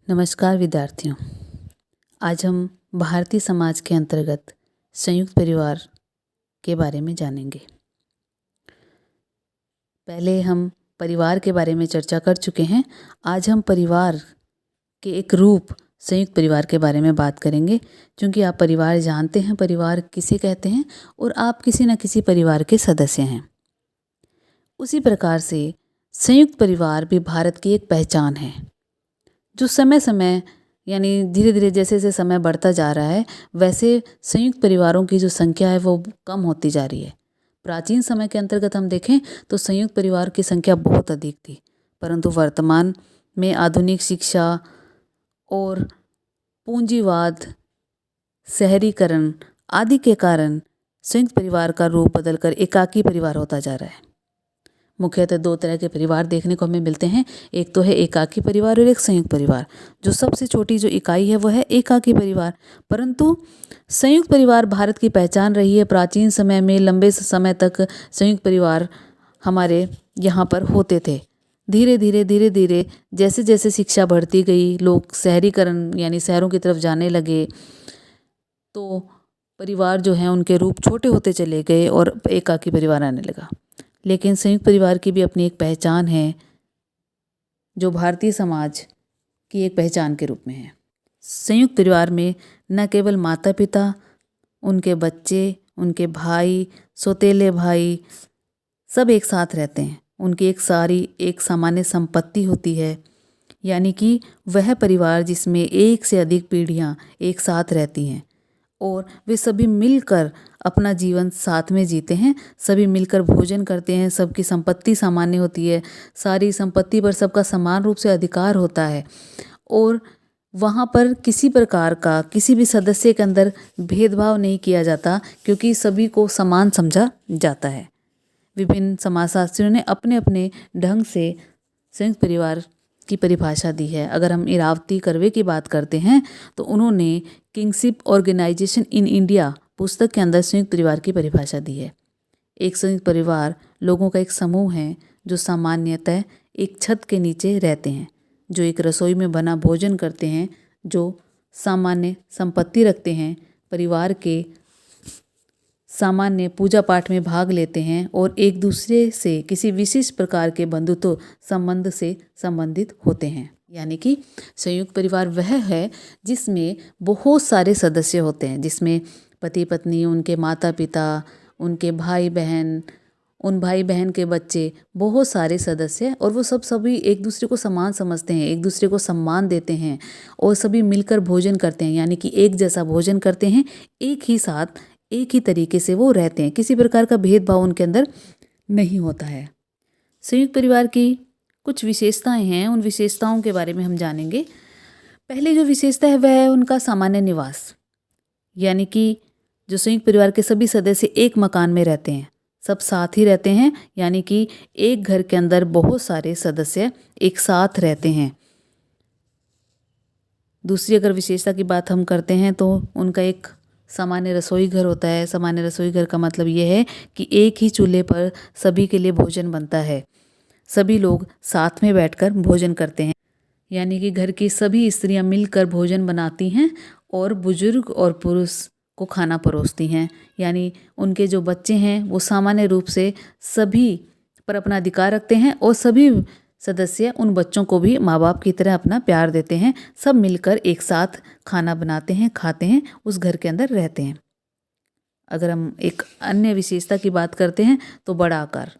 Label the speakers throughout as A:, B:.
A: नमस्कार विद्यार्थियों। आज हम भारतीय समाज के अंतर्गत संयुक्त परिवार के बारे में जानेंगे। पहले हम परिवार के बारे में चर्चा कर चुके हैं। आज हम परिवार के एक रूप संयुक्त परिवार के बारे में बात करेंगे, क्योंकि आप परिवार जानते हैं परिवार किसे कहते हैं और आप किसी न किसी परिवार के सदस्य हैं। उसी प्रकार से संयुक्त परिवार भी भारत की एक पहचान है, जो समय समय यानी धीरे धीरे जैसे जैसे समय बढ़ता जा रहा है वैसे संयुक्त परिवारों की जो संख्या है वो कम होती जा रही है। प्राचीन समय के अंतर्गत हम देखें तो संयुक्त परिवार की संख्या बहुत अधिक थी, परंतु वर्तमान में आधुनिक शिक्षा और पूंजीवाद, शहरीकरण आदि के कारण संयुक्त परिवार का रूप बदलकर एकाकी परिवार होता जा रहा है। मुख्यतः दो तरह के परिवार देखने को हमें मिलते हैं। एक तो है एकाकी परिवार और एक संयुक्त परिवार। जो सबसे छोटी जो इकाई है वो है एकाकी परिवार, परंतु संयुक्त परिवार भारत की पहचान रही है। प्राचीन समय में लंबे समय तक संयुक्त परिवार हमारे यहाँ पर होते थे। धीरे धीरे जैसे जैसे शिक्षा बढ़ती गई, लोग शहरीकरण यानी शहरों की तरफ जाने लगे, तो परिवार जो हैं उनके रूप छोटे होते चले गए और एकाकी परिवार आने लगा। लेकिन संयुक्त परिवार की भी अपनी एक पहचान है, जो भारतीय समाज की एक पहचान के रूप में है। संयुक्त परिवार में न केवल माता पिता, उनके बच्चे, उनके भाई, सौतेले भाई सब एक साथ रहते हैं। उनकी एक सामान्य संपत्ति होती है, यानी कि वह परिवार जिसमें एक से अधिक पीढ़ियां एक साथ रहती हैं और वे सभी मिलकर अपना जीवन साथ में जीते हैं। सभी मिलकर भोजन करते हैं, सबकी संपत्ति सामान्य होती है, सारी संपत्ति पर सबका समान रूप से अधिकार होता है और वहाँ पर किसी प्रकार का किसी भी सदस्य के अंदर भेदभाव नहीं किया जाता, क्योंकि सभी को समान समझा जाता है। विभिन्न समाजशास्त्रियों ने अपने अपने ढंग से संयुक्त परिवार की परिभाषा दी है। अगर हम इरावती कर्वे की बात करते हैं तो उन्होंने किंगशिप ऑर्गेनाइजेशन इन इंडिया पुस्तक के अंदर संयुक्त परिवार की परिभाषा दी है। एक संयुक्त परिवार लोगों का एक समूह है जो सामान्यतः एक छत के नीचे रहते हैं, जो एक रसोई में बना भोजन करते हैं, जो सामान्य संपत्ति रखते हैं, परिवार के सामान्य पूजा पाठ में भाग लेते हैं और एक दूसरे से किसी विशेष प्रकार के बंधुत्व संबंध से संबंधित होते हैं। यानी कि संयुक्त परिवार वह है जिसमें बहुत सारे सदस्य होते हैं, जिसमें पति पत्नी, उनके माता पिता, उनके भाई बहन, उन भाई बहन के बच्चे, बहुत सारे सदस्य, और वो सभी एक दूसरे को समान समझते हैं, एक दूसरे को सम्मान देते हैं और सभी मिलकर भोजन करते हैं। यानी कि एक जैसा भोजन करते हैं, एक ही साथ एक ही तरीके से वो रहते हैं, किसी प्रकार का भेदभाव उनके अंदर नहीं होता है। संयुक्त परिवार की कुछ विशेषताएं हैं, उन विशेषताओं के बारे में हम जानेंगे। पहली जो विशेषता है वह है उनका सामान्य निवास, यानी कि जो संयुक्त परिवार के सभी सदस्य एक मकान में रहते हैं, सब साथ ही रहते हैं, यानी कि एक घर के अंदर बहुत सारे सदस्य एक साथ रहते हैं। दूसरी अगर विशेषता की बात हम करते हैं तो उनका एक सामान्य रसोई घर होता है। सामान्य रसोई घर का मतलब ये है कि एक ही चूल्हे पर सभी के लिए भोजन बनता है, सभी लोग साथ में बैठकर भोजन करते हैं, यानी कि घर की सभी स्त्रियां मिलकर भोजन बनाती हैं और बुजुर्ग और पुरुष को खाना परोसती हैं। यानी उनके जो बच्चे हैं वो सामान्य रूप से सभी पर अपना अधिकार रखते हैं और सभी सदस्य उन बच्चों को भी माँ बाप की तरह अपना प्यार देते हैं। सब मिलकर एक साथ खाना बनाते हैं, खाते हैं, उस घर के अंदर रहते हैं। अगर हम एक अन्य विशेषता की बात करते हैं तो बड़ा आकार,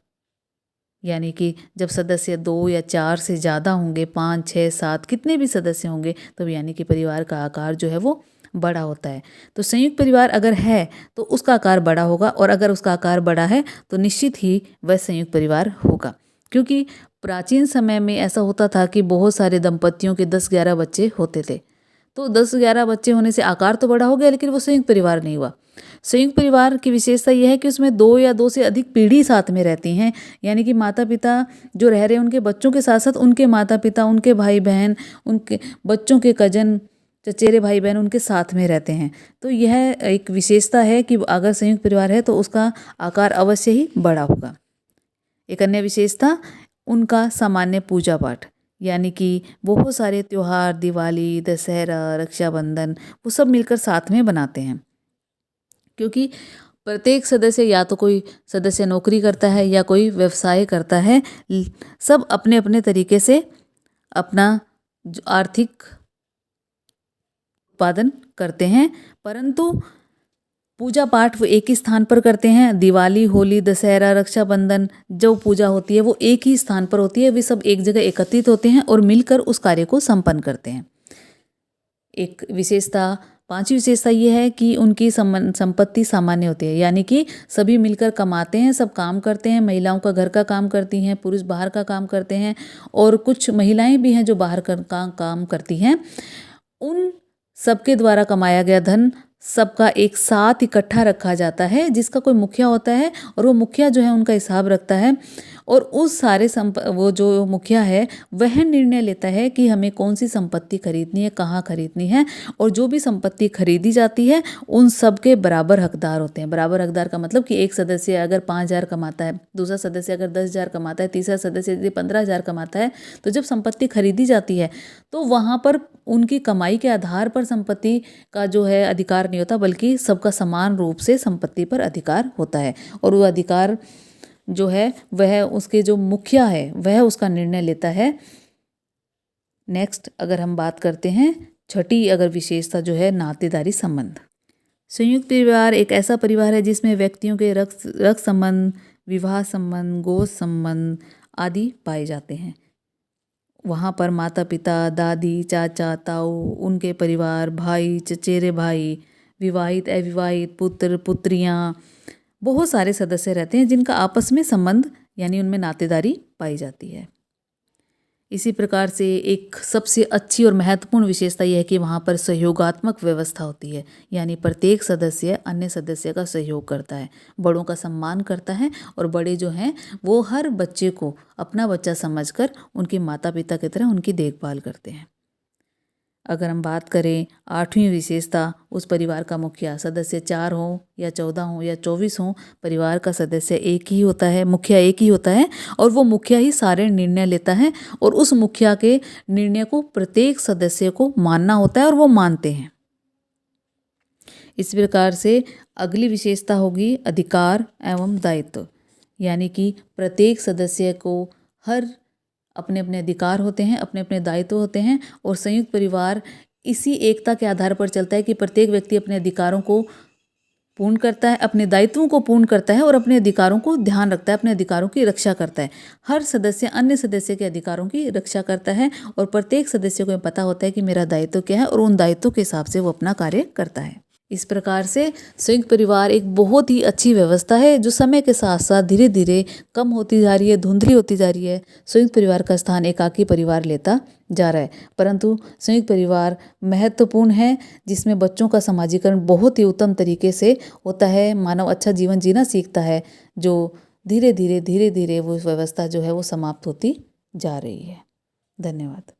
A: यानी कि जब सदस्य 2 या 4 से ज़्यादा होंगे, 5, 6, 7 कितने भी सदस्य होंगे, तो यानी कि परिवार का आकार जो है वो बड़ा होता है। तो संयुक्त परिवार अगर है तो उसका आकार बड़ा होगा, और अगर उसका आकार बड़ा है तो निश्चित ही वह संयुक्त परिवार होगा। क्योंकि प्राचीन समय में ऐसा होता था कि बहुत सारे दंपतियों के 10-11 बच्चे होते थे, तो 10-11 बच्चे होने से आकार तो बड़ा हो गया, लेकिन वो संयुक्त परिवार नहीं हुआ। संयुक्त परिवार की विशेषता यह है कि उसमें 2 या 2 से अधिक पीढ़ी साथ में रहती हैं, यानी कि माता पिता जो रह रहे हैं उनके बच्चों के साथ साथ उनके माता पिता, उनके भाई बहन, उनके बच्चों के कजन, चचेरे भाई बहन उनके साथ में रहते हैं। तो यह एक विशेषता है कि अगर संयुक्त परिवार है तो उसका आकार अवश्य ही बड़ा होगा। एक अन्य विशेषता उनका सामान्य पूजा पाठ, यानी कि बहुत सारे त्योहार, दिवाली, दशहरा, रक्षाबंधन, वो सब मिलकर साथ में बनाते हैं। क्योंकि प्रत्येक सदस्य, या तो कोई सदस्य नौकरी करता है या कोई व्यवसाय करता है, सब अपने अपने तरीके से अपना आर्थिक उत्पादन करते हैं, परंतु पूजा पाठ वो एक ही स्थान पर करते हैं। दिवाली, होली, दशहरा, रक्षाबंधन, जो पूजा होती है वो एक ही स्थान पर होती है। वे सब एक जगह एकत्रित होते हैं और मिलकर उस कार्य को संपन्न करते हैं। एक विशेषता, पांचवी विशेषता ये है कि उनकी संपत्ति सामान्य होती है, यानी कि सभी मिलकर कमाते हैं, सब काम करते हैं। महिलाओं का घर का काम करती हैं, पुरुष बाहर का काम करते हैं, और कुछ महिलाएं भी हैं जो बाहर का काम करती हैं। उन सबके द्वारा कमाया गया धन सबका एक साथ इकट्ठा रखा जाता है, जिसका कोई मुखिया होता है, और वो मुखिया जो है उनका हिसाब रखता है। और उस सारे वो जो मुखिया है वह निर्णय लेता है कि हमें कौन सी संपत्ति खरीदनी है, कहाँ खरीदनी है, और जो भी संपत्ति खरीदी जाती है उन सब के बराबर हकदार होते हैं। बराबर हकदार का मतलब कि एक सदस्य अगर 5,000 कमाता है, दूसरा सदस्य अगर 10,000 कमाता है, तीसरा सदस्य यदि 15,000 कमाता है, तो जब संपत्ति खरीदी जाती है तो वहाँ पर उनकी कमाई के आधार पर संपत्ति का जो है अधिकार नहीं होता, बल्कि सबका समान रूप से संपत्ति पर अधिकार होता है। और वो अधिकार जो है वह उसके जो मुखिया है वह उसका निर्णय लेता है। नेक्स्ट अगर हम बात करते हैं, छठी अगर विशेषता जो है नातेदारी संबंध। संयुक्त परिवार एक ऐसा परिवार है जिसमें व्यक्तियों के रक्त संबंध, विवाह संबंध, गोद संबंध आदि पाए जाते हैं। वहाँ पर माता पिता, दादी, चाचा, ताऊ, उनके परिवार, भाई, चचेरे भाई, विवाहित, अविवाहित, पुत्र, पुत्रियाँ, बहुत सारे सदस्य रहते हैं जिनका आपस में संबंध यानी उनमें नातेदारी पाई जाती है। इसी प्रकार से एक सबसे अच्छी और महत्वपूर्ण विशेषता यह है कि वहाँ पर सहयोगात्मक व्यवस्था होती है, यानी प्रत्येक सदस्य अन्य सदस्य का सहयोग करता है, बड़ों का सम्मान करता है, और बड़े जो हैं वो हर बच्चे को अपना बच्चा समझकर उनके माता पिता की तरह उनकी देखभाल करते हैं। अगर हम बात करें आठवीं विशेषता, उस परिवार का मुखिया, सदस्य 4 हों या 14 हों या 24 हों, परिवार का सदस्य एक ही होता है, मुखिया एक ही होता है, और वो मुखिया ही सारे निर्णय लेता है, और उस मुखिया के निर्णय को प्रत्येक सदस्य को मानना होता है और वो मानते हैं। इस प्रकार से अगली विशेषता होगी अधिकार एवं दायित्व, यानी कि प्रत्येक सदस्य को हर अपने अपने अधिकार होते हैं, अपने अपने दायित्व होते हैं, और संयुक्त परिवार इसी एकता के आधार पर चलता है कि प्रत्येक व्यक्ति अपने अधिकारों को पूर्ण करता है, अपने दायित्वों को पूर्ण करता है, और अपने अधिकारों को ध्यान रखता है, अपने अधिकारों की रक्षा करता है। हर सदस्य अन्य सदस्य के अधिकारों की रक्षा करता है, और प्रत्येक सदस्य को पता होता है कि मेरा दायित्व क्या है, और उन दायित्वों के हिसाब से वो अपना कार्य करता है। इस प्रकार से संयुक्त परिवार एक बहुत ही अच्छी व्यवस्था है जो समय के साथ साथ धीरे धीरे कम होती जा रही है, धुंधली होती जा रही है। संयुक्त परिवार का स्थान एकाकी परिवार लेता जा रहा है, परंतु संयुक्त परिवार महत्वपूर्ण है, जिसमें बच्चों का समाजीकरण बहुत ही उत्तम तरीके से होता है, मानव अच्छा जीवन जीना सीखता है, जो धीरे धीरे वो व्यवस्था जो है वो समाप्त होती जा रही है। धन्यवाद।